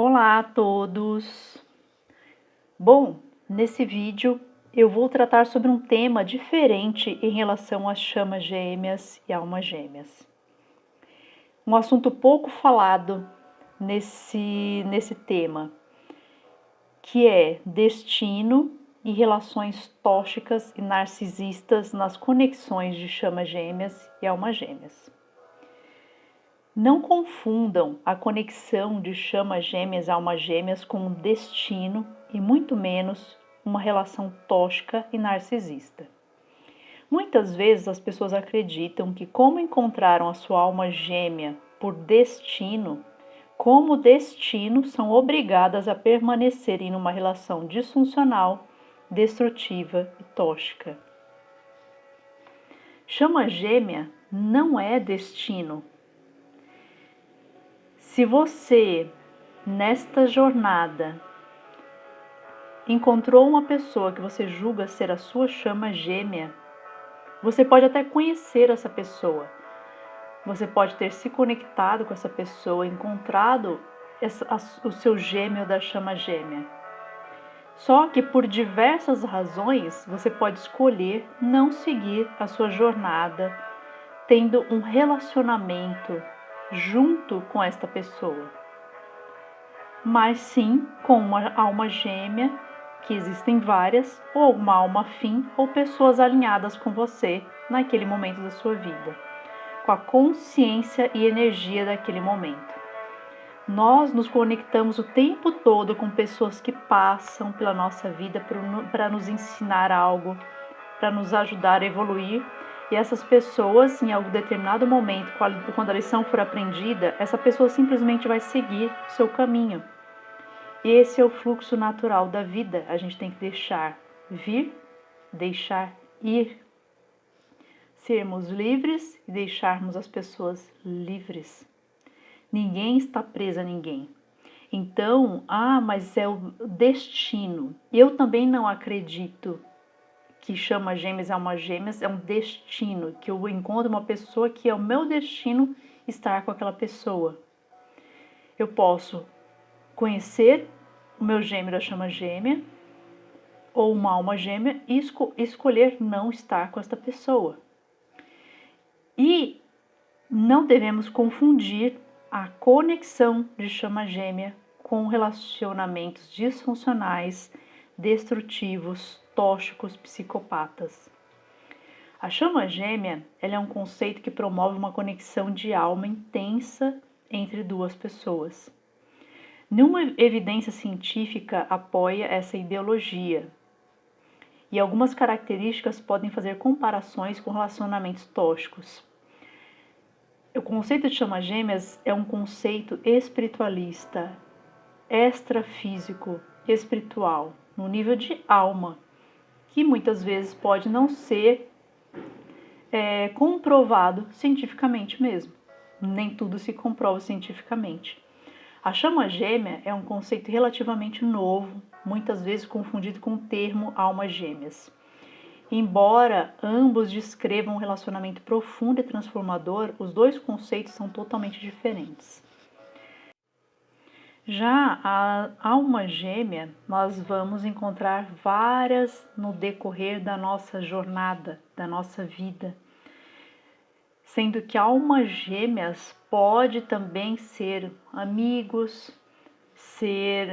Olá a todos! Bom, nesse vídeo eu vou tratar sobre um tema diferente em relação às chamas gêmeas e almas gêmeas. Um assunto pouco falado nesse tema, que é destino e relações tóxicas e narcisistas nas conexões de chamas gêmeas e almas gêmeas. Não confundam a conexão de chamas gêmeas e almas gêmeas com um destino e muito menos uma relação tóxica e narcisista. Muitas vezes as pessoas acreditam que, como encontraram a sua alma gêmea por destino, como destino são obrigadas a permanecer em uma relação disfuncional, destrutiva e tóxica. Chama gêmea não é destino. Se você, nesta jornada, encontrou uma pessoa que você julga ser a sua chama gêmea, você pode até conhecer essa pessoa, você pode ter se conectado com essa pessoa, encontrado o seu gêmeo da chama gêmea. Só que por diversas razões você pode escolher não seguir a sua jornada, tendo um relacionamento junto com esta pessoa, mas sim com uma alma gêmea, que existem várias, ou uma alma afim, ou pessoas alinhadas com você naquele momento da sua vida, com a consciência e energia daquele momento. Nós nos conectamos o tempo todo com pessoas que passam pela nossa vida para nos ensinar algo, para nos ajudar a evoluir. E essas pessoas, em algum determinado momento, quando a lição for aprendida, essa pessoa simplesmente vai seguir o seu caminho. E esse é o fluxo natural da vida. A gente tem que deixar vir, deixar ir. Sermos livres e deixarmos as pessoas livres. Ninguém está preso a ninguém. Então, mas é o destino. Eu também não acredito que chama gêmeas e almas gêmeas é um destino, que eu encontro uma pessoa que é o meu destino estar com aquela pessoa. Eu posso conhecer o meu gêmeo da chama gêmea ou uma alma gêmea e escolher não estar com esta pessoa. E não devemos confundir a conexão de chama gêmea com relacionamentos disfuncionais, destrutivos, tóxicos, psicopatas. A chama gêmea ela é um conceito que promove uma conexão de alma intensa entre duas pessoas. Nenhuma evidência científica apoia essa ideologia, e algumas características podem fazer comparações com relacionamentos tóxicos. O conceito de chama gêmeas é um conceito espiritualista, extrafísico, espiritual, no nível de alma, que muitas vezes pode não ser comprovado cientificamente mesmo. Nem tudo se comprova cientificamente. A chama gêmea é um conceito relativamente novo, muitas vezes confundido com o termo almas gêmeas. Embora ambos descrevam um relacionamento profundo e transformador, os dois conceitos são totalmente diferentes. Já a alma gêmea, nós vamos encontrar várias no decorrer da nossa jornada, da nossa vida. Sendo que almas gêmeas pode também ser amigos, ser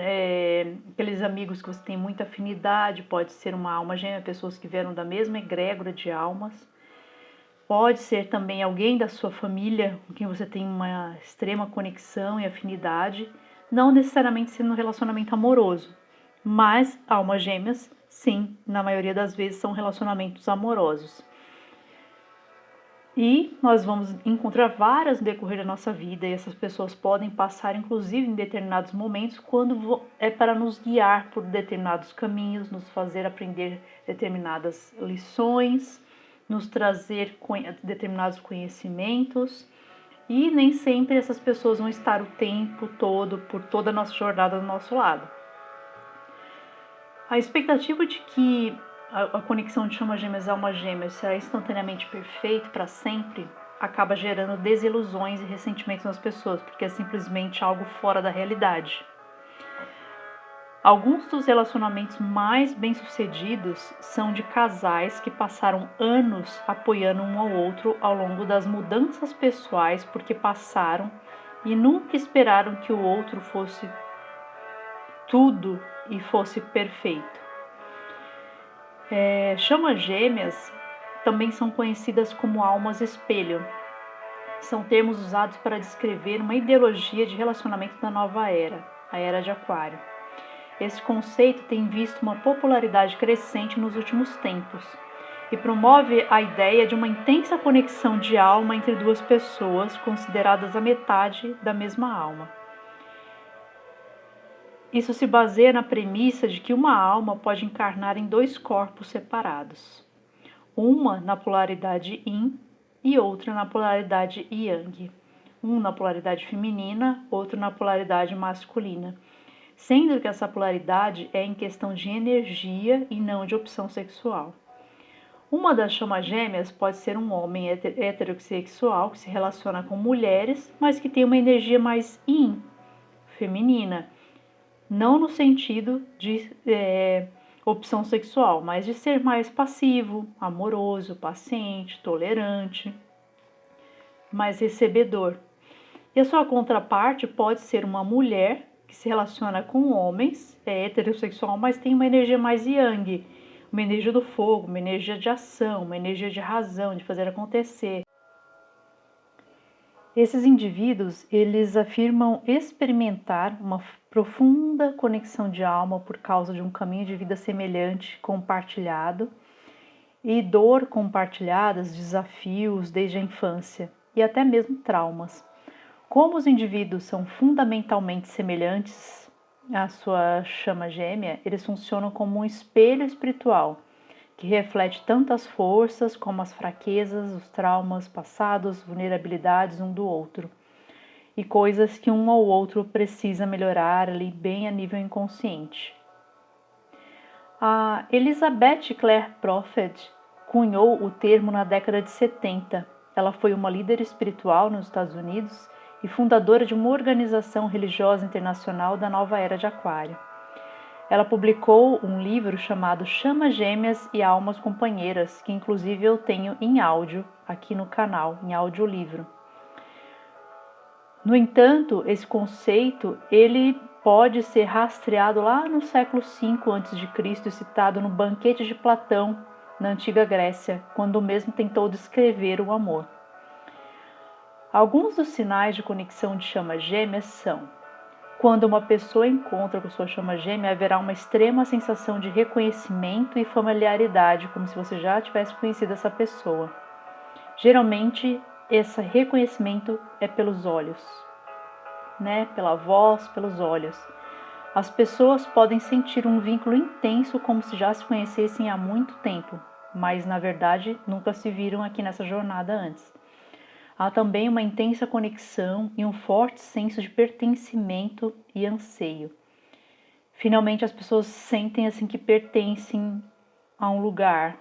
aqueles amigos que você tem muita afinidade, pode ser uma alma gêmea, pessoas que vieram da mesma egrégora de almas. Pode ser também alguém da sua família com quem você tem uma extrema conexão e afinidade, não necessariamente sendo um relacionamento amoroso, mas almas gêmeas, sim, na maioria das vezes são relacionamentos amorosos. E nós vamos encontrar várias no decorrer da nossa vida, e essas pessoas podem passar, inclusive, em determinados momentos, quando é para nos guiar por determinados caminhos, nos fazer aprender determinadas lições, nos trazer determinados conhecimentos, e nem sempre essas pessoas vão estar o tempo todo, por toda a nossa jornada do nosso lado. A expectativa de que a conexão de chama gêmeas e alma gêmeas será instantaneamente perfeita para sempre acaba gerando desilusões e ressentimentos nas pessoas, porque é simplesmente algo fora da realidade. Alguns dos relacionamentos mais bem-sucedidos são de casais que passaram anos apoiando um ao outro ao longo das mudanças pessoais porque passaram e nunca esperaram que o outro fosse tudo e fosse perfeito. Chamas gêmeas também são conhecidas como almas espelho. São termos usados para descrever uma ideologia de relacionamento da nova era, a Era de Aquário. Esse conceito tem visto uma popularidade crescente nos últimos tempos e promove a ideia de uma intensa conexão de alma entre duas pessoas consideradas a metade da mesma alma. Isso se baseia na premissa de que uma alma pode encarnar em dois corpos separados, uma na polaridade Yin e outra na polaridade Yang, um na polaridade feminina, outro na polaridade masculina, sendo que essa polaridade é em questão de energia e não de opção sexual. Uma das chamas gêmeas pode ser um homem heterossexual que se relaciona com mulheres, mas que tem uma energia mais yin, feminina, não no sentido de opção sexual, mas de ser mais passivo, amoroso, paciente, tolerante, mais recebedor. E a sua contraparte pode ser uma mulher que se relaciona com homens, é heterossexual, mas tem uma energia mais yang, uma energia do fogo, uma energia de ação, uma energia de razão, de fazer acontecer. Esses indivíduos, eles afirmam experimentar uma profunda conexão de alma por causa de um caminho de vida semelhante, compartilhado, e dor compartilhadas, desafios desde a infância e até mesmo traumas. Como os indivíduos são fundamentalmente semelhantes à sua chama gêmea, eles funcionam como um espelho espiritual que reflete tanto as forças como as fraquezas, os traumas passados, vulnerabilidades um do outro e coisas que um ou outro precisa melhorar ali bem a nível inconsciente. A Elizabeth Clare Prophet cunhou o termo na década de 70. Ela foi uma líder espiritual nos Estados Unidos e fundadora de uma organização religiosa internacional da nova era de Aquário. Ela publicou um livro chamado Chamas Gêmeas e Almas Companheiras, que inclusive eu tenho em áudio aqui no canal, em audiolivro. No entanto, esse conceito ele pode ser rastreado lá no século V a.C., citado no Banquete de Platão, na antiga Grécia, quando o mesmo tentou descrever o amor. Alguns dos sinais de conexão de chamas gêmeas são: quando uma pessoa encontra com sua chama gêmea, haverá uma extrema sensação de reconhecimento e familiaridade, como se você já tivesse conhecido essa pessoa. Geralmente, esse reconhecimento é pelos olhos, pela voz, pelos olhos. As pessoas podem sentir um vínculo intenso como se já se conhecessem há muito tempo, mas na verdade nunca se viram aqui nessa jornada antes. Há também uma intensa conexão e um forte senso de pertencimento e anseio. Finalmente as pessoas sentem assim que pertencem a um lugar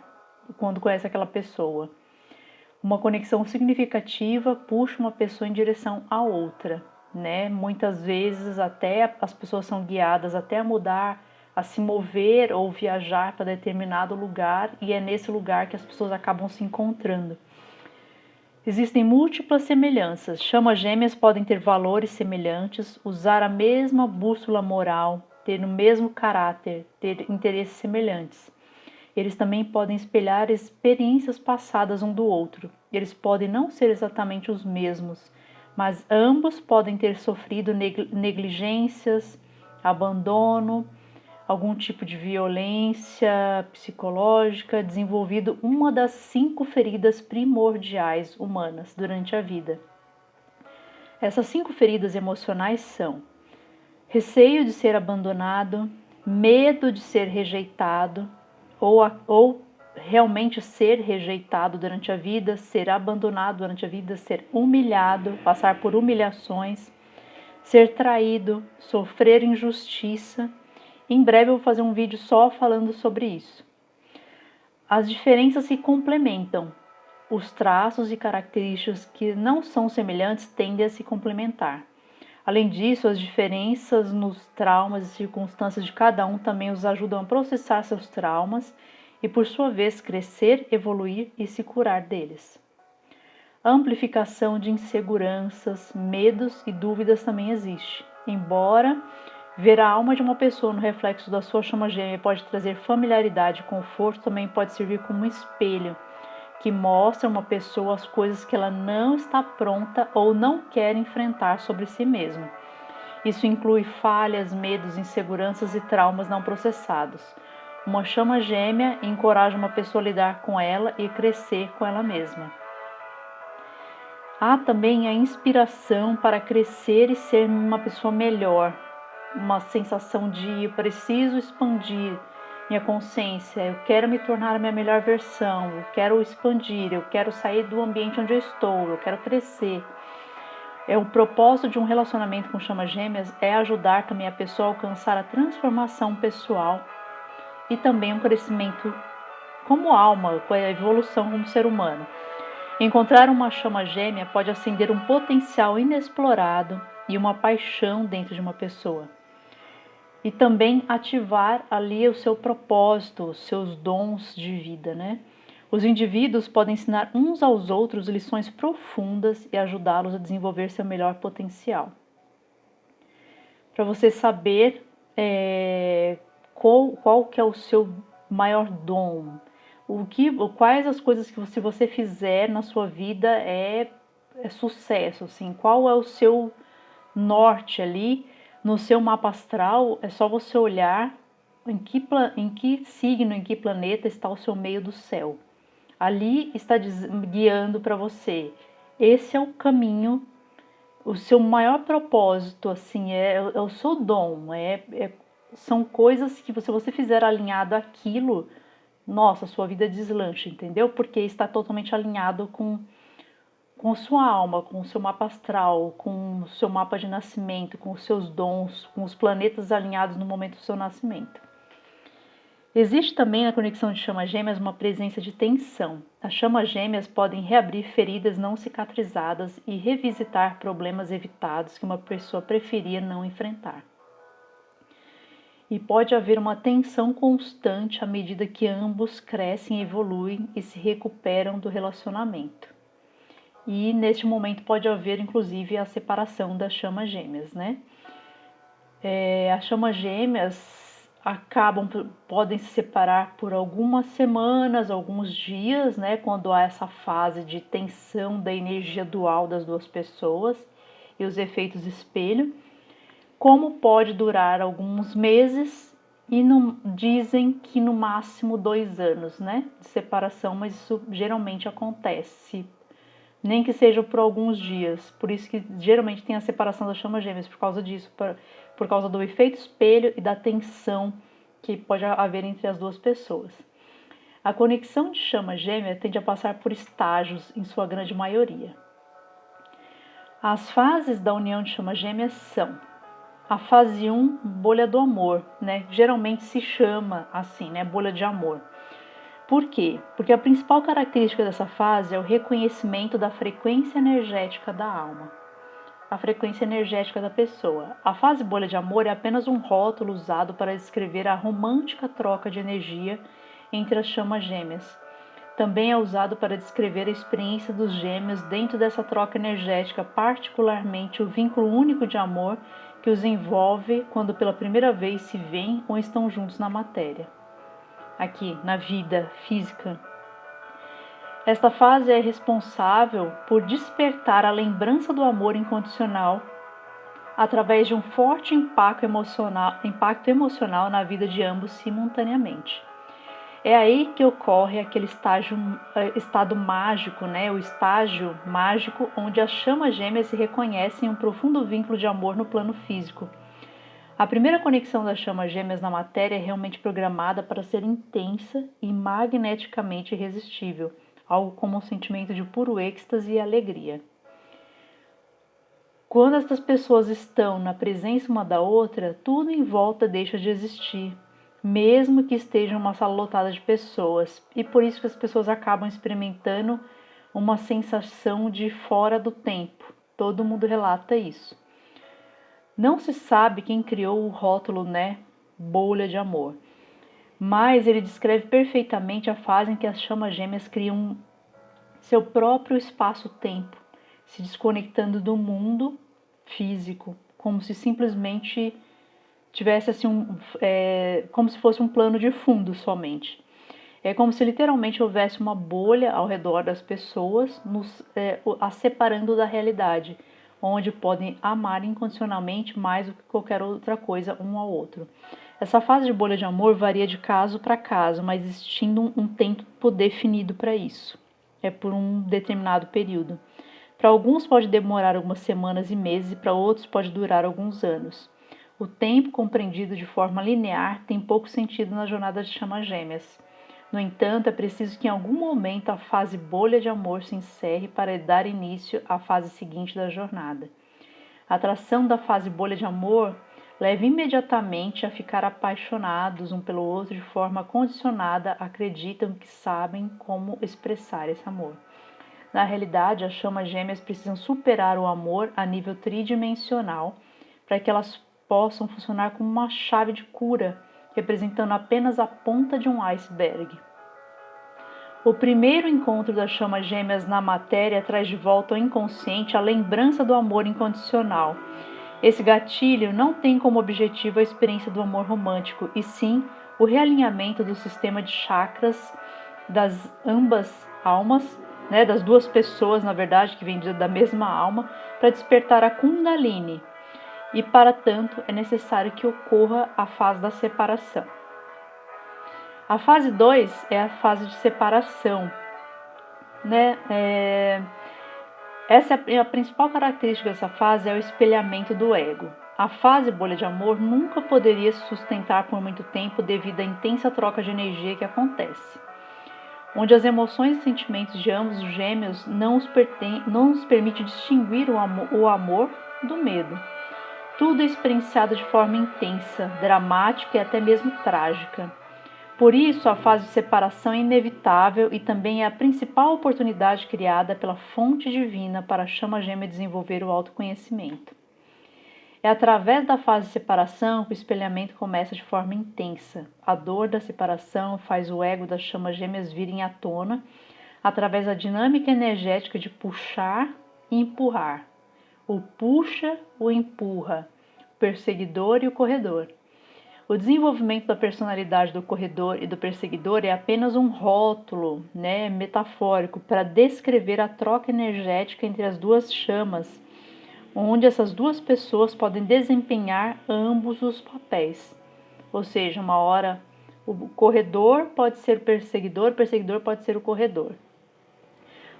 quando conhecem aquela pessoa. Uma conexão significativa puxa uma pessoa em direção à outra, Muitas vezes até as pessoas são guiadas até a mudar, a se mover ou viajar para determinado lugar, e é nesse lugar que as pessoas acabam se encontrando. Existem múltiplas semelhanças. Chamas gêmeas podem ter valores semelhantes, usar a mesma bússola moral, ter o mesmo caráter, ter interesses semelhantes. Eles também podem espelhar experiências passadas um do outro. Eles podem não ser exatamente os mesmos, mas ambos podem ter sofrido negligências, abandono, algum tipo de violência psicológica, desenvolvido uma das 5 feridas primordiais humanas durante a vida. Essas 5 feridas emocionais são: receio de ser abandonado, medo de ser rejeitado, ou realmente ser rejeitado durante a vida, ser abandonado durante a vida, ser humilhado, passar por humilhações, ser traído, sofrer injustiça. Em breve eu vou fazer um vídeo só falando sobre isso. As diferenças se complementam. Os traços e características que não são semelhantes tendem a se complementar. Além disso, as diferenças nos traumas e circunstâncias de cada um também os ajudam a processar seus traumas e, por sua vez, crescer, evoluir e se curar deles. A amplificação de inseguranças, medos e dúvidas também existe. Embora ver a alma de uma pessoa no reflexo da sua chama gêmea pode trazer familiaridade e conforto, também pode servir como um espelho que mostra a uma pessoa as coisas que ela não está pronta ou não quer enfrentar sobre si mesma. Isso inclui falhas, medos, inseguranças e traumas não processados. Uma chama gêmea encoraja uma pessoa a lidar com ela e crescer com ela mesma. Há também a inspiração para crescer e ser uma pessoa melhor, uma sensação de eu preciso expandir minha consciência, eu quero me tornar a minha melhor versão, eu quero expandir, eu quero sair do ambiente onde eu estou, eu quero crescer. O propósito de um relacionamento com chamas gêmeas é ajudar também a pessoa a alcançar a transformação pessoal e também um crescimento como alma, com a evolução como ser humano. Encontrar uma chama gêmea pode acender um potencial inexplorado e uma paixão dentro de uma pessoa. E também ativar ali o seu propósito, os seus dons de vida, né? Os indivíduos podem ensinar uns aos outros lições profundas e ajudá-los a desenvolver seu melhor potencial. Para você saber qual que é o seu maior dom, quais as coisas que se você fizer na sua vida é sucesso, assim, qual é o seu norte ali no seu mapa astral. É só você olhar em que signo, em que planeta está o seu meio do céu. Ali está guiando para você. Esse é o caminho, o seu maior propósito, assim, é o seu dom. São coisas que se você fizer alinhado àquilo, nossa, sua vida deslancha, entendeu? Porque está totalmente alinhado com sua alma, com o seu mapa astral, com o seu mapa de nascimento, com os seus dons, com os planetas alinhados no momento do seu nascimento. Existe também na conexão de chamas gêmeas uma presença de tensão. As chamas gêmeas podem reabrir feridas não cicatrizadas e revisitar problemas evitados que uma pessoa preferia não enfrentar. E pode haver uma tensão constante à medida que ambos crescem, evoluem e se recuperam do relacionamento. E neste momento pode haver inclusive a separação das chamas gêmeas, né? As chamas gêmeas podem se separar por algumas semanas, alguns dias, né? Quando há essa fase de tensão da energia dual das duas pessoas e os efeitos espelho. Como pode durar alguns meses e dizem que no máximo 2 anos, né, de separação, mas isso geralmente acontece, nem que seja por alguns dias. Por isso que geralmente tem a separação das chamas gêmeas, por causa disso, por causa do efeito espelho e da tensão que pode haver entre as duas pessoas. A conexão de chama gêmea tende a passar por estágios, em sua grande maioria. As fases da união de chama gêmeas são: a fase 1, bolha do amor, né? Geralmente se chama assim, né? Bolha de amor. Por quê? Porque a principal característica dessa fase é o reconhecimento da frequência energética da alma, a frequência energética da pessoa. A fase bolha de amor é apenas um rótulo usado para descrever a romântica troca de energia entre as chamas gêmeas. Também é usado para descrever a experiência dos gêmeos dentro dessa troca energética, particularmente o vínculo único de amor que os envolve quando pela primeira vez se veem ou estão juntos na matéria, aqui na vida física. Esta fase é responsável por despertar a lembrança do amor incondicional através de um forte impacto emocional na vida de ambos simultaneamente. É aí que ocorre aquele estado mágico, né? O estágio mágico onde as chamas gêmeas se reconhecem um profundo vínculo de amor no plano físico. A primeira conexão das chamas gêmeas na matéria é realmente programada para ser intensa e magneticamente irresistível, algo como um sentimento de puro êxtase e alegria. Quando estas pessoas estão na presença uma da outra, tudo em volta deixa de existir, mesmo que estejam uma sala lotada de pessoas, e por isso que as pessoas acabam experimentando uma sensação de fora do tempo. Todo mundo relata isso. Não se sabe quem criou o rótulo, né, bolha de amor, mas ele descreve perfeitamente a fase em que as chamas gêmeas criam seu próprio espaço-tempo, se desconectando do mundo físico, como se simplesmente tivesse assim como se fosse um plano de fundo somente. É como se literalmente houvesse uma bolha ao redor das pessoas, as separando da realidade, onde podem amar incondicionalmente mais do que qualquer outra coisa um ao outro. Essa fase de bolha de amor varia de caso para caso, mas existindo um tempo definido para isso. É por um determinado período. Para alguns pode demorar algumas semanas e meses e para outros pode durar alguns anos. O tempo compreendido de forma linear tem pouco sentido na jornada de chamas gêmeas. No entanto, é preciso que em algum momento a fase bolha de amor se encerre para dar início à fase seguinte da jornada. A atração da fase bolha de amor leva imediatamente a ficar apaixonados um pelo outro de forma condicionada, acreditam que sabem como expressar esse amor. Na realidade, as chamas gêmeas precisam superar o amor a nível tridimensional para que elas possam funcionar como uma chave de cura, representando apenas a ponta de um iceberg. O primeiro encontro das chamas gêmeas na matéria traz de volta ao inconsciente a lembrança do amor incondicional. Esse gatilho não tem como objetivo a experiência do amor romântico, e sim o realinhamento do sistema de chakras das ambas almas, né, das duas pessoas, na verdade, que vêm da mesma alma, para despertar a Kundalini. E, para tanto, é necessário que ocorra a fase da separação. A fase 2 é a fase de separação, né? Essa é a principal característica dessa fase, é o espelhamento do ego. A fase bolha de amor nunca poderia se sustentar por muito tempo devido à intensa troca de energia que acontece, onde as emoções e sentimentos de ambos os gêmeos não nos permite distinguir o amor do medo. Tudo é experienciado de forma intensa, dramática e até mesmo trágica. Por isso, a fase de separação é inevitável e também é a principal oportunidade criada pela fonte divina para a chama gêmea desenvolver o autoconhecimento. É através da fase de separação que o espelhamento começa de forma intensa. A dor da separação faz o ego das chamas gêmeas virem à tona através da dinâmica energética de puxar e empurrar. O puxa, o empurra, o perseguidor e o corredor. O desenvolvimento da personalidade do corredor e do perseguidor é apenas um rótulo, né, metafórico para descrever a troca energética entre as duas chamas, onde essas duas pessoas podem desempenhar ambos os papéis. Ou seja, uma hora o corredor pode ser o perseguidor pode ser o corredor.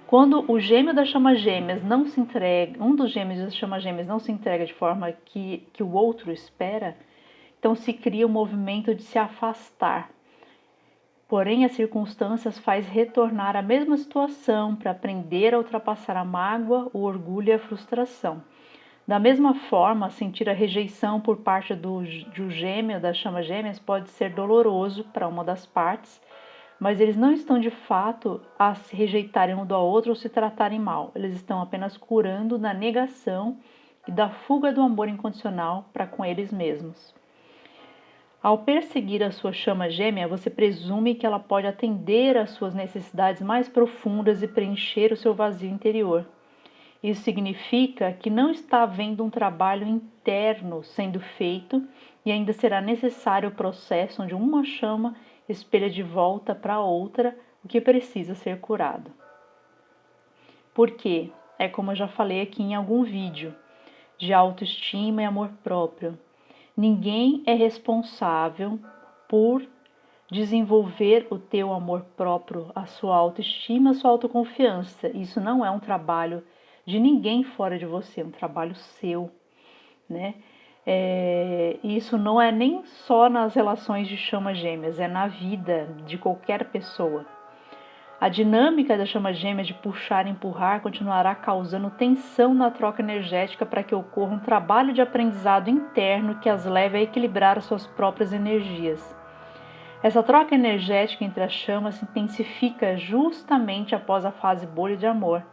Quando o gêmeo das chamas gêmeas não se entrega, um dos gêmeos das chamas gêmeas não se entrega de forma que o outro espera, então se cria um movimento de se afastar. Porém, as circunstâncias faz retornar à mesma situação para aprender a ultrapassar a mágoa, o orgulho e a frustração. Da mesma forma, sentir a rejeição por parte do gêmeo, das chamas gêmeas, pode ser doloroso para uma das partes, mas eles não estão de fato a se rejeitarem um do outro ou se tratarem mal. Eles estão apenas curando da negação e da fuga do amor incondicional para com eles mesmos. Ao perseguir a sua chama gêmea, você presume que ela pode atender às suas necessidades mais profundas e preencher o seu vazio interior. Isso significa que não está havendo um trabalho interno sendo feito e ainda será necessário o processo onde uma chama espelha de volta para outra o que precisa ser curado. Por quê? É como eu já falei aqui em algum vídeo, de autoestima e amor próprio. Ninguém é responsável por desenvolver o teu amor próprio, a sua autoestima, a sua autoconfiança. Isso não é um trabalho de ninguém fora de você, é um trabalho seu, né? Isso não é nem só nas relações de chamas gêmeas, é na vida de qualquer pessoa. A dinâmica da chama gêmea de puxar e empurrar continuará causando tensão na troca energética para que ocorra um trabalho de aprendizado interno que as leve a equilibrar as suas próprias energias. Essa troca energética entre as chamas se intensifica justamente após a fase bolha de amor,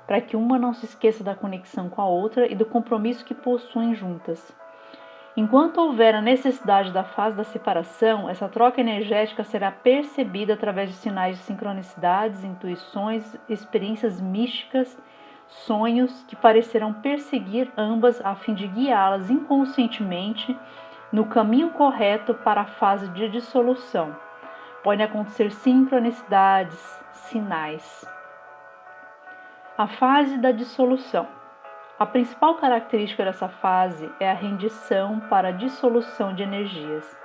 para que uma não se esqueça da conexão com a outra e do compromisso que possuem juntas. Enquanto houver a necessidade da fase da separação, essa troca energética será percebida através de sinais de sincronicidades, intuições, experiências místicas, sonhos que parecerão perseguir ambas a fim de guiá-las inconscientemente no caminho correto para a fase de dissolução. Podem acontecer sincronicidades, sinais. A fase da dissolução. A principal característica dessa fase é a rendição para a dissolução de energias.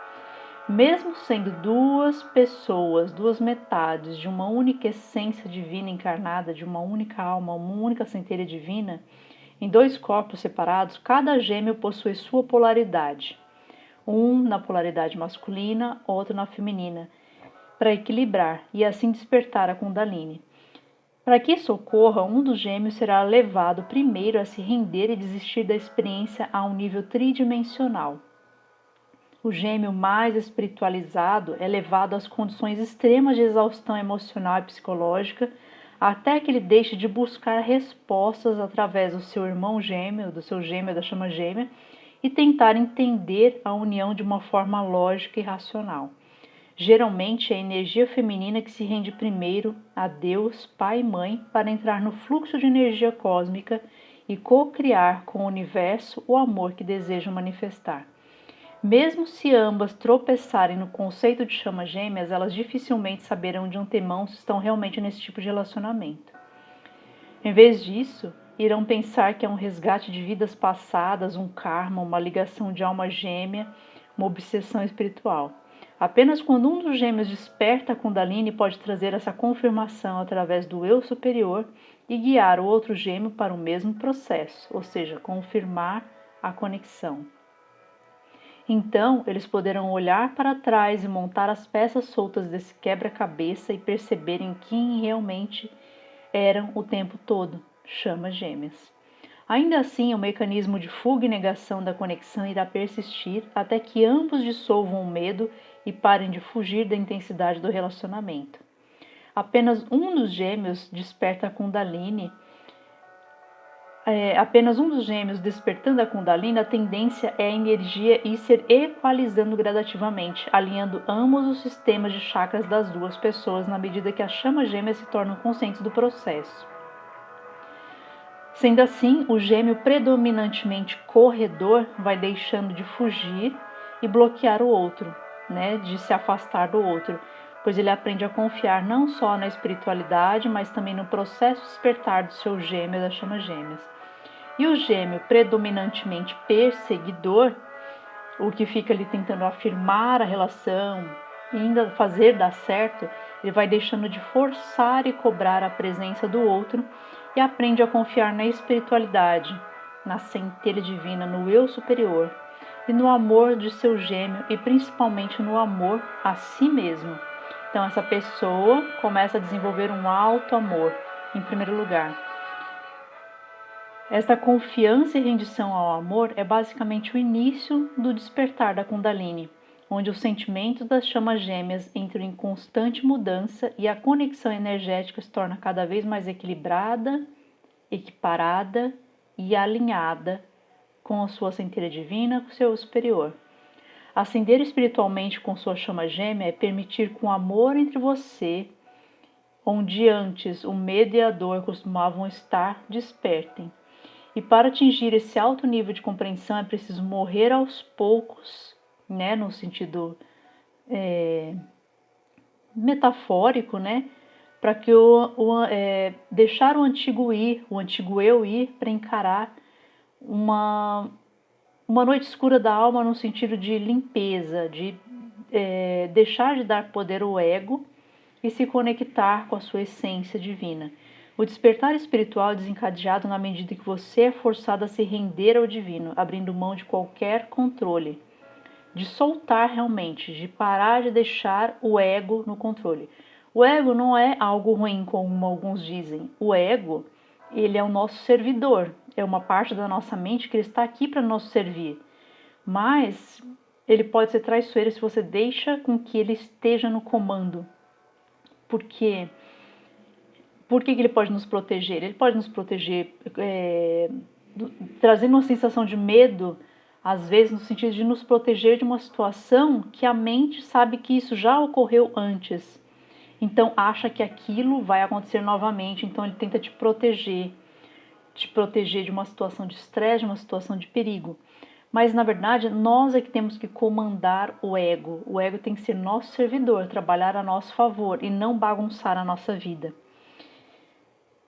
Mesmo sendo duas pessoas, duas metades de uma única essência divina encarnada, de uma única alma, uma única centelha divina, em dois corpos separados, cada gêmeo possui sua polaridade. Um na polaridade masculina, outro na feminina, para equilibrar e assim despertar a Kundalini. Para que isso ocorra, um dos gêmeos será levado primeiro a se render e desistir da experiência a um nível tridimensional. O gêmeo mais espiritualizado é levado às condições extremas de exaustão emocional e psicológica, até que ele deixe de buscar respostas através do seu irmão gêmeo, do seu gêmeo da chama gêmea, e tentar entender a união de uma forma lógica e racional. Geralmente é a energia feminina que se rende primeiro a Deus, Pai e Mãe, para entrar no fluxo de energia cósmica e co-criar com o universo o amor que desejam manifestar. Mesmo se ambas tropeçarem no conceito de chama gêmeas, elas dificilmente saberão de antemão se estão realmente nesse tipo de relacionamento. Em vez disso, irão pensar que é um resgate de vidas passadas, um karma, uma ligação de alma gêmea, uma obsessão espiritual. Apenas quando um dos gêmeos desperta a Kundalini pode trazer essa confirmação através do eu superior e guiar o outro gêmeo para o mesmo processo, ou seja, confirmar a conexão. Então, eles poderão olhar para trás e montar as peças soltas desse quebra-cabeça e perceberem quem realmente eram o tempo todo, chamas gêmeas. Ainda assim, o mecanismo de fuga e negação da conexão irá persistir até que ambos dissolvam o medo e parem de fugir da intensidade do relacionamento. Apenas um dos gêmeos desperta a Kundalini. Apenas um dos gêmeos despertando a Kundalini, a tendência é a energia ir se equalizando gradativamente, alinhando ambos os sistemas de chakras das duas pessoas na medida que as chamas gêmeas se tornam conscientes do processo. Sendo assim, o gêmeo predominantemente corredor vai deixando de fugir e bloquear o outro, de se afastar do outro, pois ele aprende a confiar não só na espiritualidade, mas também no processo de despertar do seu gêmeo das chamas gêmeas. E o gêmeo predominantemente perseguidor, o que fica ali tentando afirmar a relação e ainda fazer dar certo, ele vai deixando de forçar e cobrar a presença do outro e aprende a confiar na espiritualidade, na centelha divina, no eu superior e no amor de seu gêmeo e principalmente no amor a si mesmo. Então essa pessoa começa a desenvolver um alto amor, em primeiro lugar. Esta confiança e rendição ao amor é basicamente o início do despertar da Kundalini, onde os sentimentos das chamas gêmeas entram em constante mudança e a conexão energética se torna cada vez mais equilibrada, equiparada e alinhada com a sua centelha divina, com o seu superior. Ascender espiritualmente com sua chama gêmea é permitir com amor entre você, onde antes o medo e a dor costumavam estar, despertem. E para atingir esse alto nível de compreensão é preciso morrer aos poucos, no sentido metafórico, para que deixar o antigo eu ir para encarar uma noite escura da alma no sentido de limpeza, de deixar de dar poder ao ego e se conectar com a sua essência divina. O despertar espiritual é desencadeado na medida que você é forçado a se render ao divino, abrindo mão de qualquer controle, de soltar realmente, de parar de deixar o ego no controle. O ego não é algo ruim, como alguns dizem. O ego, ele é o nosso servidor, é uma parte da nossa mente que ele está aqui para nos servir. Mas ele pode ser traiçoeiro se você deixa com que ele esteja no comando. Por quê? Por que ele pode nos proteger? Ele pode nos proteger trazendo uma sensação de medo Às vezes no sentido de nos proteger de uma situação que a mente sabe que isso já ocorreu antes. Então acha que aquilo vai acontecer novamente, então ele tenta te proteger de uma situação de estresse, de uma situação de perigo. Mas na verdade nós é que temos que comandar o ego. O ego tem que ser nosso servidor, trabalhar a nosso favor e não bagunçar a nossa vida.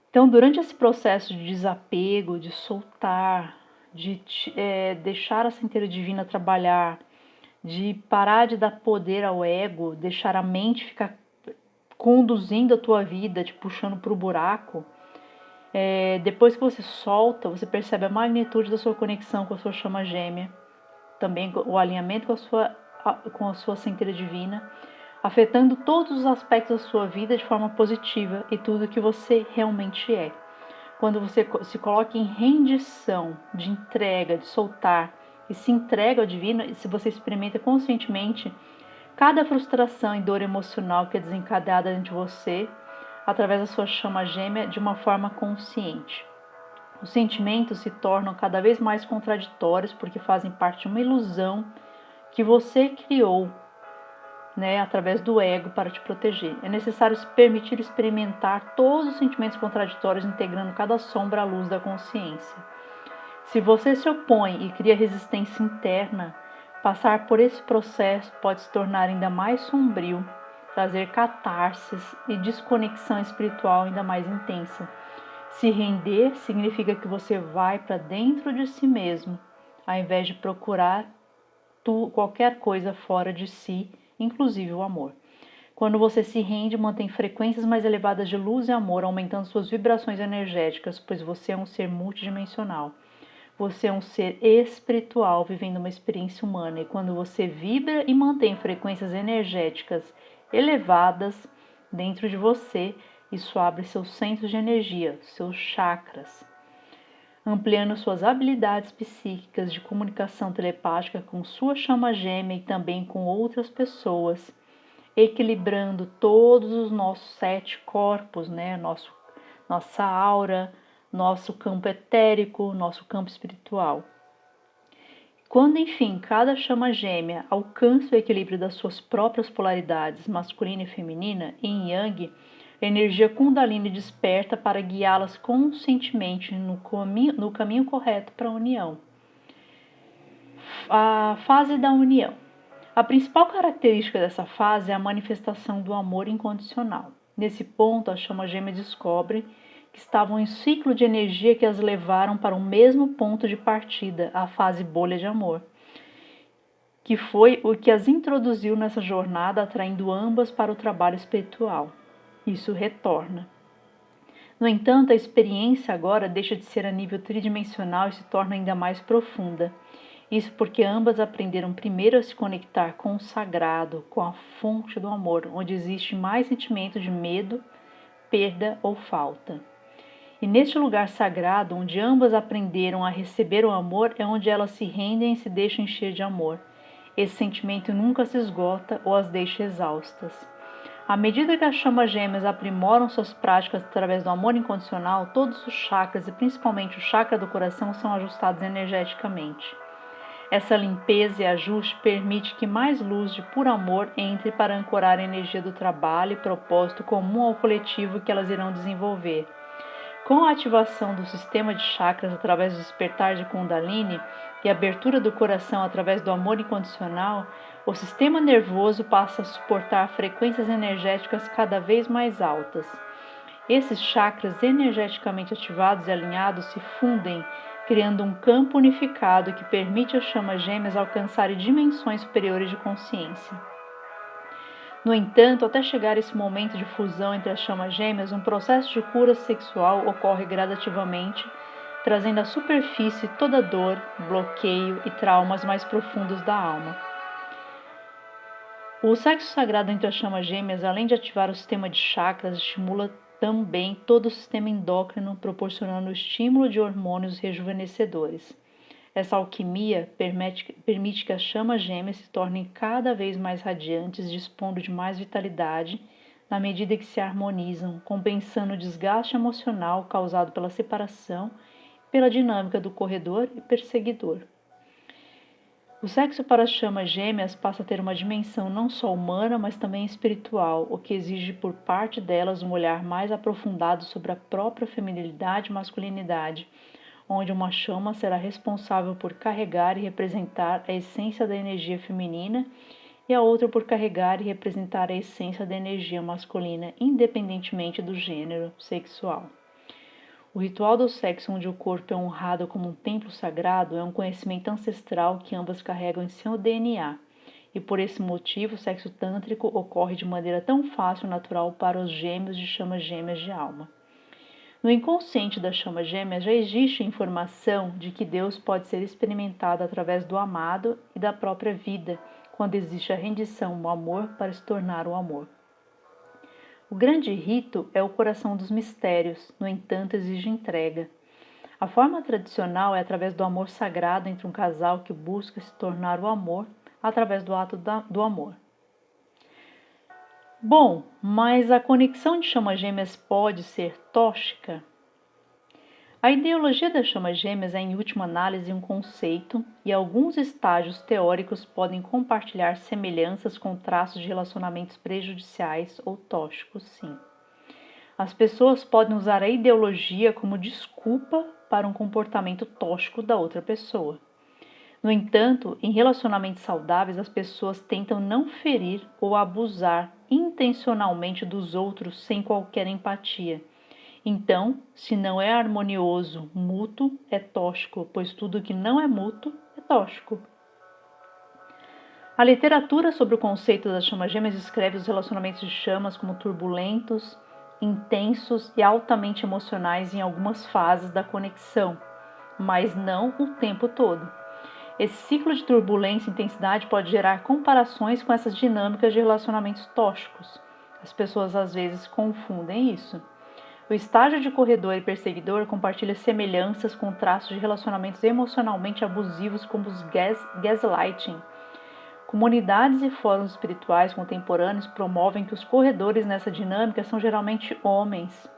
Então, durante esse processo de desapego, de soltar, de deixar a centelha divina trabalhar, de parar de dar poder ao ego, deixar a mente ficar conduzindo a tua vida, te puxando para o buraco, depois que você solta, você percebe a magnitude da sua conexão com a sua chama gêmea, também o alinhamento com a sua centelha divina, afetando todos os aspectos da sua vida de forma positiva e tudo que você realmente é. Quando você se coloca em rendição, de entrega, de soltar e se entrega ao divino, e se você experimenta conscientemente cada frustração e dor emocional que é desencadeada dentro de você, através da sua chama gêmea, de uma forma consciente. Os sentimentos se tornam cada vez mais contraditórios porque fazem parte de uma ilusão que você criou, através do ego para te proteger. É necessário se permitir experimentar todos os sentimentos contraditórios, integrando cada sombra à luz da consciência. Se você se opõe e cria resistência interna, passar por esse processo pode se tornar ainda mais sombrio, trazer catarses e desconexão espiritual ainda mais intensa. Se render significa que você vai para dentro de si mesmo, ao invés de procurar qualquer coisa fora de si, inclusive o amor. Quando você se rende, mantém frequências mais elevadas de luz e amor, aumentando suas vibrações energéticas, pois você é um ser multidimensional. Você é um ser espiritual vivendo uma experiência humana, e quando você vibra e mantém frequências energéticas elevadas dentro de você, isso abre seus centros de energia, seus chakras, ampliando suas habilidades psíquicas de comunicação telepática com sua chama gêmea e também com outras pessoas, equilibrando todos os nossos 7 corpos, nossa aura, nosso campo etérico, nosso campo espiritual. Quando, enfim, cada chama gêmea alcança o equilíbrio das suas próprias polaridades, masculina e feminina, yin e yang, a energia Kundalini desperta para guiá-las conscientemente no caminho correto para a união. A fase da união. A principal característica dessa fase é a manifestação do amor incondicional. Nesse ponto, as chamas gêmeas descobrem que estavam em ciclo de energia que as levaram para o mesmo ponto de partida, a fase bolha de amor, que foi o que as introduziu nessa jornada, atraindo ambas para o trabalho espiritual. Isso retorna. No entanto, a experiência agora deixa de ser a nível tridimensional e se torna ainda mais profunda. Isso porque ambas aprenderam primeiro a se conectar com o sagrado, com a fonte do amor, onde existe mais sentimento de medo, perda ou falta. E neste lugar sagrado, onde ambas aprenderam a receber o amor, é onde elas se rendem e se deixam encher de amor. Esse sentimento nunca se esgota ou as deixa exaustas. À medida que as chamas gêmeas aprimoram suas práticas através do amor incondicional, todos os chakras, e principalmente o chakra do coração, são ajustados energeticamente. Essa limpeza e ajuste permite que mais luz de puro amor entre para ancorar a energia do trabalho e propósito comum ao coletivo que elas irão desenvolver. Com a ativação do sistema de chakras através do despertar de Kundalini e abertura do coração através do amor incondicional, o sistema nervoso passa a suportar frequências energéticas cada vez mais altas. Esses chakras energeticamente ativados e alinhados se fundem, criando um campo unificado que permite às chamas gêmeas alcançarem dimensões superiores de consciência. No entanto, até chegar esse momento de fusão entre as chamas gêmeas, um processo de cura sexual ocorre gradativamente, trazendo à superfície toda dor, bloqueio e traumas mais profundos da alma. O sexo sagrado entre as chamas gêmeas, além de ativar o sistema de chakras, estimula também todo o sistema endócrino, proporcionando o estímulo de hormônios rejuvenescedores. Essa alquimia permite que as chamas gêmeas se tornem cada vez mais radiantes, dispondo de mais vitalidade na medida que se harmonizam, compensando o desgaste emocional causado pela separação e pela dinâmica do corredor e perseguidor. O sexo para as chamas gêmeas passa a ter uma dimensão não só humana, mas também espiritual, o que exige por parte delas um olhar mais aprofundado sobre a própria feminilidade e masculinidade, onde uma chama será responsável por carregar e representar a essência da energia feminina e a outra por carregar e representar a essência da energia masculina, independentemente do gênero sexual. O ritual do sexo, onde o corpo é honrado como um templo sagrado, é um conhecimento ancestral que ambas carregam em seu DNA, e por esse motivo o sexo tântrico ocorre de maneira tão fácil e natural para os gêmeos de chamas gêmeas de alma. No inconsciente das chamas gêmeas já existe a informação de que Deus pode ser experimentado através do amado e da própria vida, quando existe a rendição, o amor para se tornar o amor. O grande rito é o coração dos mistérios, no entanto, exige entrega. A forma tradicional é através do amor sagrado entre um casal que busca se tornar o amor através do ato do amor. Bom, mas a conexão de chamas gêmeas pode ser tóxica? A ideologia das chamas gêmeas é, em última análise, um conceito e alguns estágios teóricos podem compartilhar semelhanças com traços de relacionamentos prejudiciais ou tóxicos, sim. As pessoas podem usar a ideologia como desculpa para um comportamento tóxico da outra pessoa. No entanto, em relacionamentos saudáveis, as pessoas tentam não ferir ou abusar intencionalmente dos outros sem qualquer empatia. Então, se não é harmonioso, mútuo, é tóxico, pois tudo que não é mútuo é tóxico. A literatura sobre o conceito das chamas gêmeas descreve os relacionamentos de chamas como turbulentos, intensos e altamente emocionais em algumas fases da conexão, mas não o tempo todo. Esse ciclo de turbulência e intensidade pode gerar comparações com essas dinâmicas de relacionamentos tóxicos. As pessoas às vezes confundem isso. O estágio de corredor e perseguidor compartilha semelhanças com traços de relacionamentos emocionalmente abusivos como os gaslighting. Comunidades e fóruns espirituais contemporâneos promovem que os corredores nessa dinâmica são geralmente homens,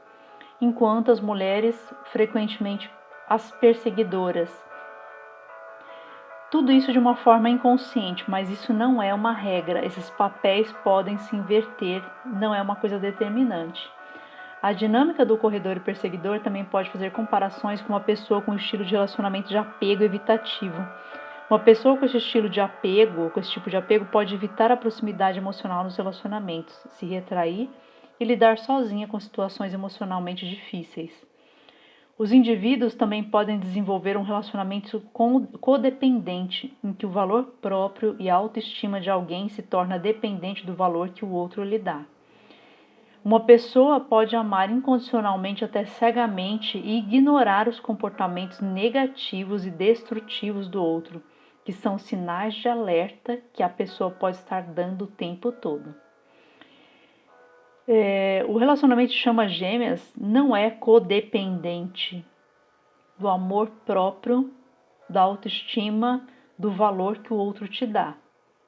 enquanto as mulheres frequentemente as perseguidoras. Tudo isso de uma forma inconsciente, mas isso não é uma regra. Esses papéis podem se inverter, não é uma coisa determinante. A dinâmica do corredor e perseguidor também pode fazer comparações com uma pessoa com estilo de relacionamento de apego evitativo. Uma pessoa com esse estilo de apego, com esse tipo de apego, pode evitar a proximidade emocional nos relacionamentos, se retrair e lidar sozinha com situações emocionalmente difíceis. Os indivíduos também podem desenvolver um relacionamento codependente, em que o valor próprio e a autoestima de alguém se torna dependente do valor que o outro lhe dá. Uma pessoa pode amar incondicionalmente até cegamente e ignorar os comportamentos negativos e destrutivos do outro, que são sinais de alerta que a pessoa pode estar dando o tempo todo. O relacionamento de chamas gêmeas não é codependente do amor próprio, da autoestima, do valor que o outro te dá.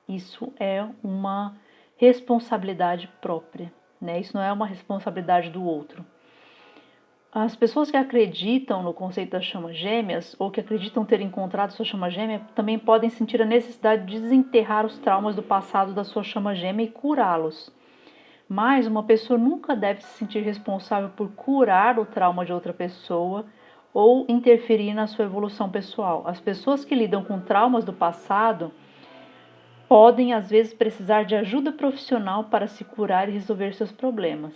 Isso é uma responsabilidade própria. Isso não é uma responsabilidade do outro. As pessoas que acreditam no conceito das chamas gêmeas ou que acreditam ter encontrado sua chama gêmea também podem sentir a necessidade de desenterrar os traumas do passado da sua chama gêmea e curá-los. Mas uma pessoa nunca deve se sentir responsável por curar o trauma de outra pessoa ou interferir na sua evolução pessoal. As pessoas que lidam com traumas do passado podem, às vezes, precisar de ajuda profissional para se curar e resolver seus problemas.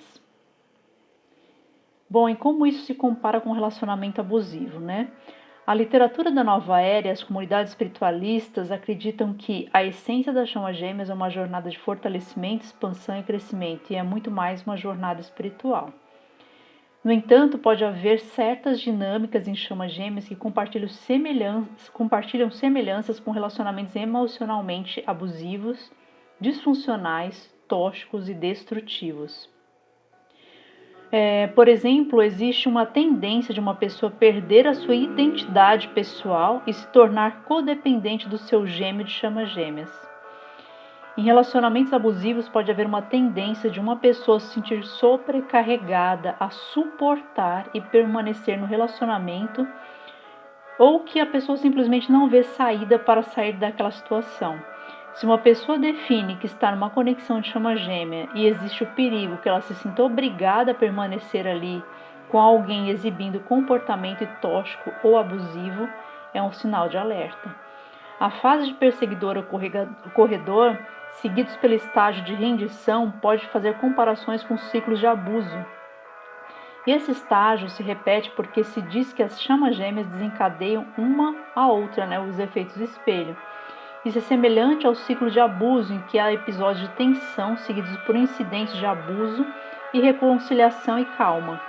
Bom, e como isso se compara com um relacionamento abusivo, A literatura da nova era e as comunidades espiritualistas acreditam que a essência das chamas gêmeas é uma jornada de fortalecimento, expansão e crescimento, e é muito mais uma jornada espiritual. No entanto, pode haver certas dinâmicas em chamas gêmeas que compartilham semelhanças com relacionamentos emocionalmente abusivos, disfuncionais, tóxicos e destrutivos. Por exemplo, existe uma tendência de uma pessoa perder a sua identidade pessoal e se tornar codependente do seu gêmeo de chamas gêmeas. Em relacionamentos abusivos, pode haver uma tendência de uma pessoa se sentir sobrecarregada a suportar e permanecer no relacionamento ou que a pessoa simplesmente não vê saída para sair daquela situação. Se uma pessoa define que está numa conexão de chama gêmea e existe o perigo que ela se sinta obrigada a permanecer ali com alguém exibindo comportamento tóxico ou abusivo, é um sinal de alerta. A fase de perseguidor ou corredor, seguidos pelo estágio de rendição, pode fazer comparações com ciclos de abuso. E esse estágio se repete porque se diz que as chamas gêmeas desencadeiam uma a outra, os efeitos espelho. Isso é semelhante ao ciclo de abuso, em que há episódios de tensão seguidos por incidentes de abuso e reconciliação e calma.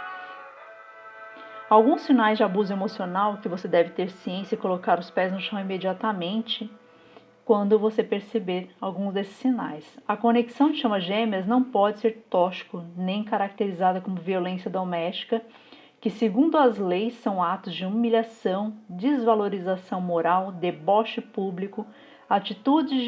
Alguns sinais de abuso emocional que você deve ter ciência e colocar os pés no chão imediatamente quando você perceber alguns desses sinais. A conexão de chamas gêmeas não pode ser tóxico, nem caracterizada como violência doméstica, que segundo as leis são atos de humilhação, desvalorização moral, deboche público, atitudes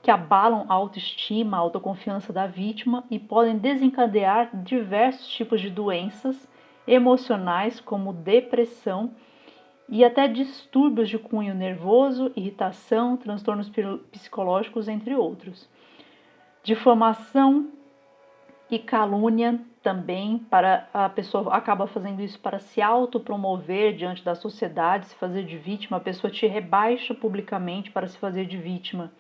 que abalam a autoestima, a autoconfiança da vítima e podem desencadear diversos tipos de doenças emocionais, como depressão e até distúrbios de cunho nervoso, irritação, transtornos psicológicos, entre outros. Difamação e calúnia também, para a pessoa acaba fazendo isso para se autopromover diante da sociedade, se fazer de vítima, a pessoa te rebaixa publicamente para se fazer de vítima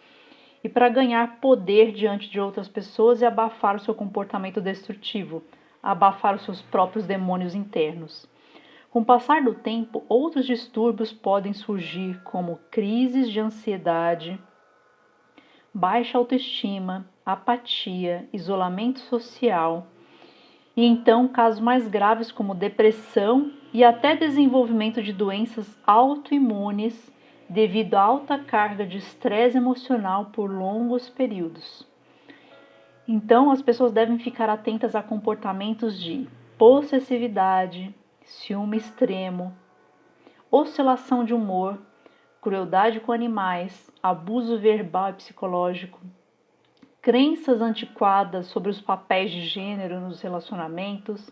e para ganhar poder diante de outras pessoas e abafar o seu comportamento destrutivo, abafar os seus próprios demônios internos. Com o passar do tempo, outros distúrbios podem surgir, como crises de ansiedade, baixa autoestima, apatia, isolamento social, e então casos mais graves como depressão e até desenvolvimento de doenças autoimunes devido à alta carga de estresse emocional por longos períodos. Então, as pessoas devem ficar atentas a comportamentos de possessividade, ciúme extremo, oscilação de humor, crueldade com animais, abuso verbal e psicológico, crenças antiquadas sobre os papéis de gênero nos relacionamentos,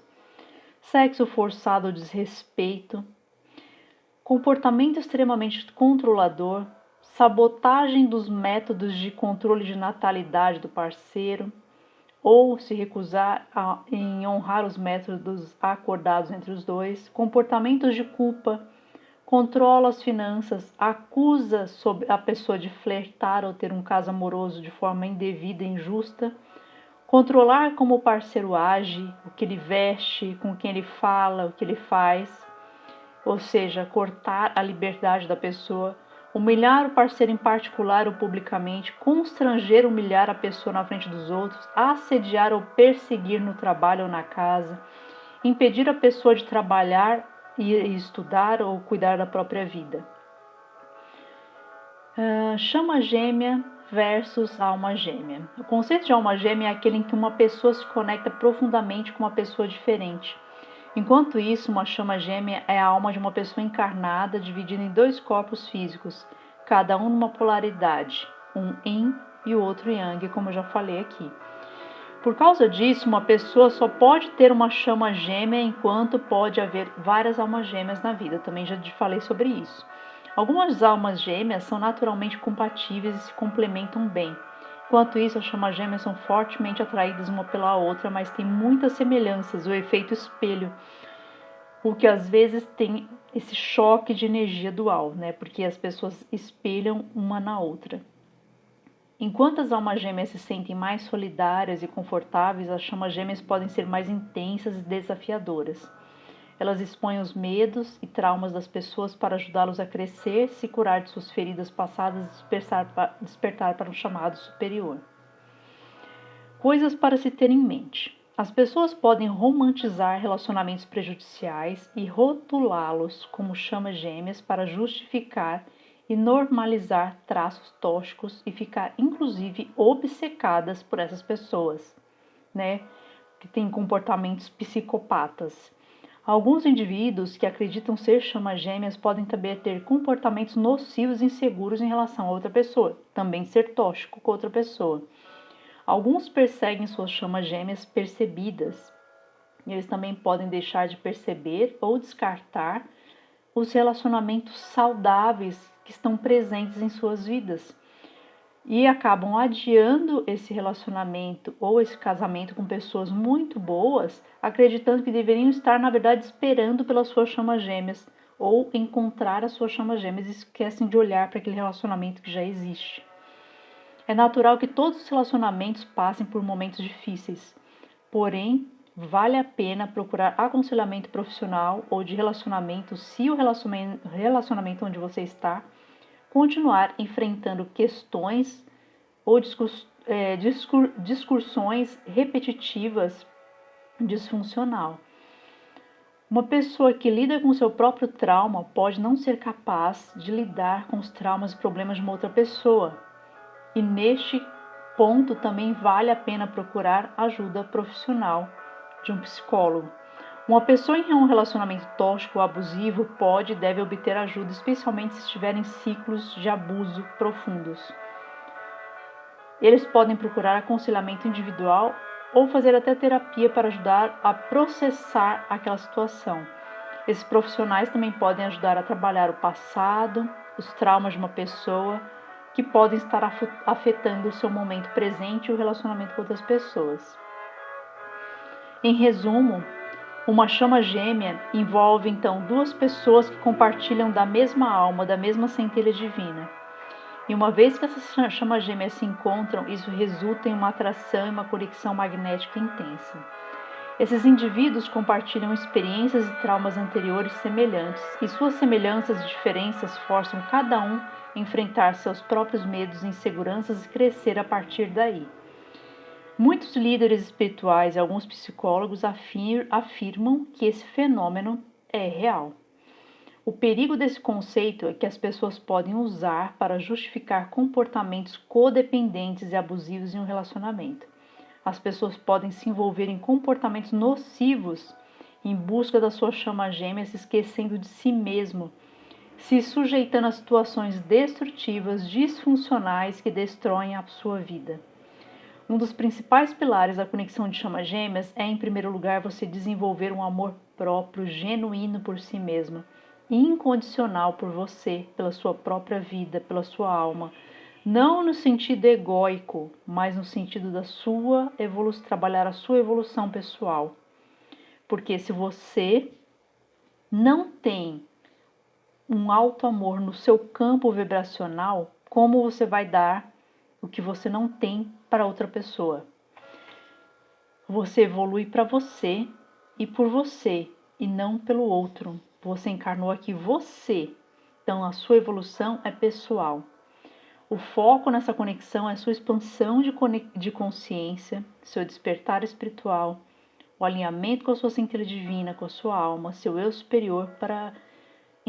sexo forçado ou desrespeito, comportamento extremamente controlador, sabotagem dos métodos de controle de natalidade do parceiro, ou se recusar em honrar os métodos acordados entre os dois, comportamentos de culpa, controla as finanças, acusa a pessoa de flertar ou ter um caso amoroso de forma indevida e injusta, controlar como o parceiro age, o que ele veste, com quem ele fala, o que ele faz, ou seja, cortar a liberdade da pessoa, humilhar o parceiro em particular ou publicamente, constranger, humilhar a pessoa na frente dos outros, assediar ou perseguir no trabalho ou na casa, impedir a pessoa de trabalhar e estudar ou cuidar da própria vida. Chama gêmea versus alma gêmea. O conceito de alma gêmea é aquele em que uma pessoa se conecta profundamente com uma pessoa diferente. Enquanto isso, uma chama gêmea é a alma de uma pessoa encarnada dividida em dois corpos físicos, cada um numa polaridade, um yin e o outro yang, como eu já falei aqui. Por causa disso, uma pessoa só pode ter uma chama gêmea enquanto pode haver várias almas gêmeas na vida. Eu também já te falei sobre isso. Algumas almas gêmeas são naturalmente compatíveis e se complementam bem. Enquanto isso, as chamas gêmeas são fortemente atraídas uma pela outra, mas têm muitas semelhanças, o efeito espelho, o que às vezes tem esse choque de energia dual, porque as pessoas espelham uma na outra. Enquanto as almas gêmeas se sentem mais solidárias e confortáveis, as chamas gêmeas podem ser mais intensas e desafiadoras. Elas expõem os medos e traumas das pessoas para ajudá-los a crescer, se curar de suas feridas passadas e despertar para um chamado superior. Coisas para se ter em mente. As pessoas podem romantizar relacionamentos prejudiciais e rotulá-los como chamas gêmeas para justificar e normalizar traços tóxicos e ficar, inclusive, obcecadas por essas pessoas, que têm comportamentos psicopatas. Alguns indivíduos que acreditam ser chamas gêmeas podem também ter comportamentos nocivos e inseguros em relação a outra pessoa, também ser tóxico com outra pessoa. Alguns perseguem suas chamas gêmeas percebidas. Eles também podem deixar de perceber ou descartar os relacionamentos saudáveis que estão presentes em suas vidas e acabam adiando esse relacionamento ou esse casamento com pessoas muito boas, acreditando que deveriam estar, na verdade, esperando pelas suas chamas gêmeas ou encontrar as suas chamas gêmeas e esquecem de olhar para aquele relacionamento que já existe. É natural que todos os relacionamentos passem por momentos difíceis, porém, vale a pena procurar aconselhamento profissional ou de relacionamento se o relacionamento onde você está continuar enfrentando questões ou discussões repetitivas disfuncional. Uma pessoa que lida com seu próprio trauma pode não ser capaz de lidar com os traumas e problemas de uma outra pessoa. E neste ponto também vale a pena procurar ajuda profissional de um psicólogo. Uma pessoa em um relacionamento tóxico ou abusivo pode e deve obter ajuda, especialmente se estiver em ciclos de abuso profundos. Eles podem procurar aconselhamento individual ou fazer até terapia para ajudar a processar aquela situação. Esses profissionais também podem ajudar a trabalhar o passado, os traumas de uma pessoa, que podem estar afetando o seu momento presente e o relacionamento com outras pessoas. Em resumo, uma chama gêmea envolve então duas pessoas que compartilham da mesma alma, da mesma centelha divina. E uma vez que essas chamas gêmeas se encontram, isso resulta em uma atração e uma conexão magnética intensa. Esses indivíduos compartilham experiências e traumas anteriores semelhantes, e suas semelhanças e diferenças forçam cada um a enfrentar seus próprios medos e inseguranças e crescer a partir daí. Muitos líderes espirituais e alguns psicólogos afirmam que esse fenômeno é real. O perigo desse conceito é que as pessoas podem usar para justificar comportamentos codependentes e abusivos em um relacionamento. As pessoas podem se envolver em comportamentos nocivos em busca da sua chama gêmea, se esquecendo de si mesmo, se sujeitando a situações destrutivas, disfuncionais que destroem a sua vida. Um dos principais pilares da conexão de chamas gêmeas é, em primeiro lugar, você desenvolver um amor próprio, genuíno por si mesma, incondicional por você, pela sua própria vida, pela sua alma. Não no sentido egóico, mas no sentido da sua evolução, trabalhar a sua evolução pessoal. Porque se você não tem um alto amor no seu campo vibracional, como você vai dar o que você não tem para outra pessoa? Você evolui para você e por você, e não pelo outro. Você encarnou aqui você, então a sua evolução é pessoal. O foco nessa conexão é a sua expansão de consciência, seu despertar espiritual, o alinhamento com a sua centelha divina, com a sua alma, seu eu superior, para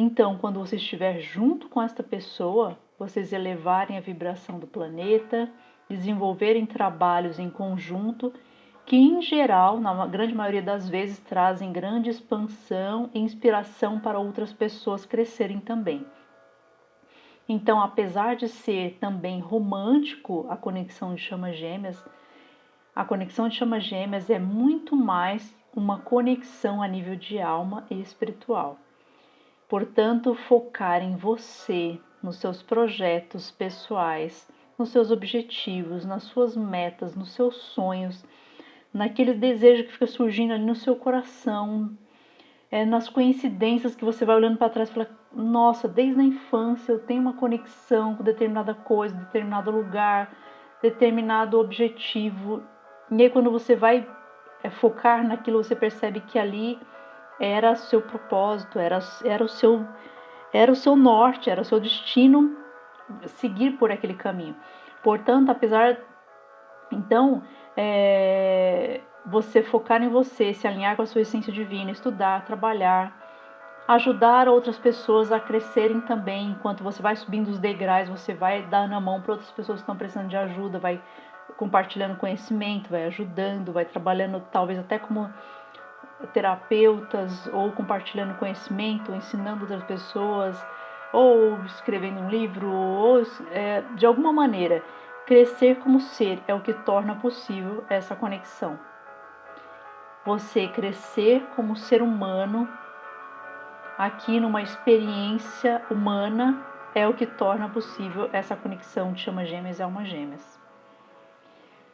então, quando você estiver junto com esta pessoa, vocês elevarem a vibração do planeta, desenvolverem trabalhos em conjunto que, em geral, na grande maioria das vezes, trazem grande expansão e inspiração para outras pessoas crescerem também. Então, apesar de ser também romântico a conexão de chamas gêmeas, a conexão de chamas gêmeas é muito mais uma conexão a nível de alma e espiritual. Portanto, focar em você, nos seus projetos pessoais, nos seus objetivos, nas suas metas, nos seus sonhos, naquele desejo que fica surgindo ali no seu coração, nas coincidências que você vai olhando para trás e fala, nossa, desde a infância eu tenho uma conexão com determinada coisa, determinado lugar, determinado objetivo. E aí quando você vai focar naquilo, você percebe que ali era seu propósito, era o seu norte, era o seu destino seguir por aquele caminho. Portanto, então, você focar em você, se alinhar com a sua essência divina, estudar, trabalhar, ajudar outras pessoas a crescerem também. Enquanto você vai subindo os degraus, você vai dando a mão para outras pessoas que estão precisando de ajuda, vai compartilhando conhecimento, vai ajudando, vai trabalhando talvez até como terapeutas, ou compartilhando conhecimento, ensinando outras pessoas, ou escrevendo um livro, ou de alguma maneira. Crescer como ser é o que torna possível essa conexão. Você crescer como ser humano aqui numa experiência humana é o que torna possível essa conexão de chama gêmeas e alma gêmeas.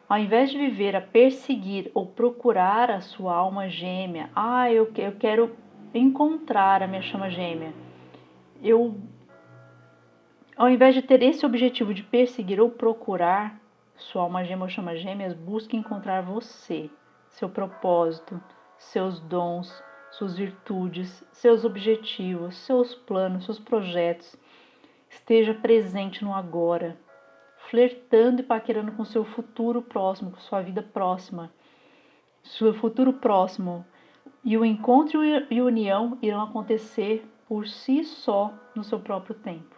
Ao invés de viver a perseguir ou procurar a sua alma gêmea, eu quero encontrar a minha chama gêmea. Ao invés de ter esse objetivo de perseguir ou procurar sua alma gêmea ou chama gêmeas, busque encontrar você, seu propósito, seus dons, suas virtudes, seus objetivos, seus planos, seus projetos. Esteja presente no agora, flertando e paquerando com seu futuro próximo, com sua vida próxima. Seu futuro próximo e o encontro e união irão acontecer por si só no seu próprio tempo.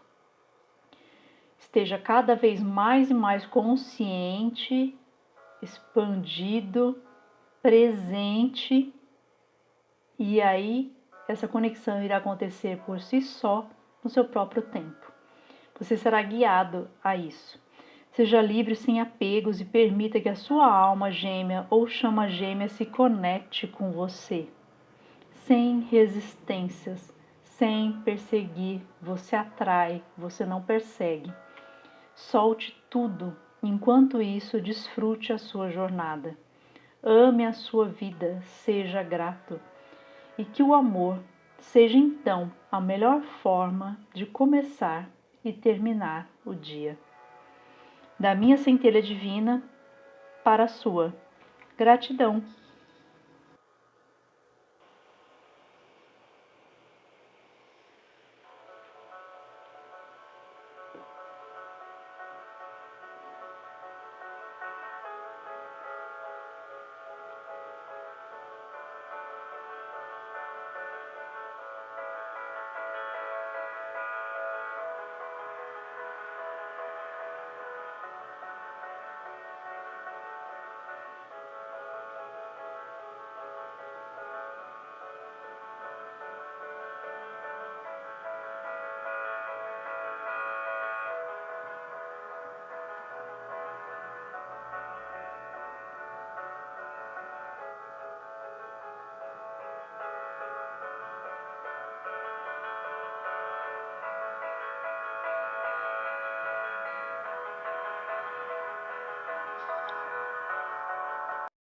Esteja cada vez mais e mais consciente, expandido, presente, e aí essa conexão irá acontecer por si só no seu próprio tempo. Você será guiado a isso. Seja livre sem apegos e permita que a sua alma gêmea ou chama gêmea se conecte com você. Sem resistências, sem perseguir, você atrai, você não persegue. Solte tudo, enquanto isso desfrute a sua jornada. Ame a sua vida, seja grato. E que o amor seja então a melhor forma de começar e terminar o dia. Da minha centelha divina para a sua. Gratidão.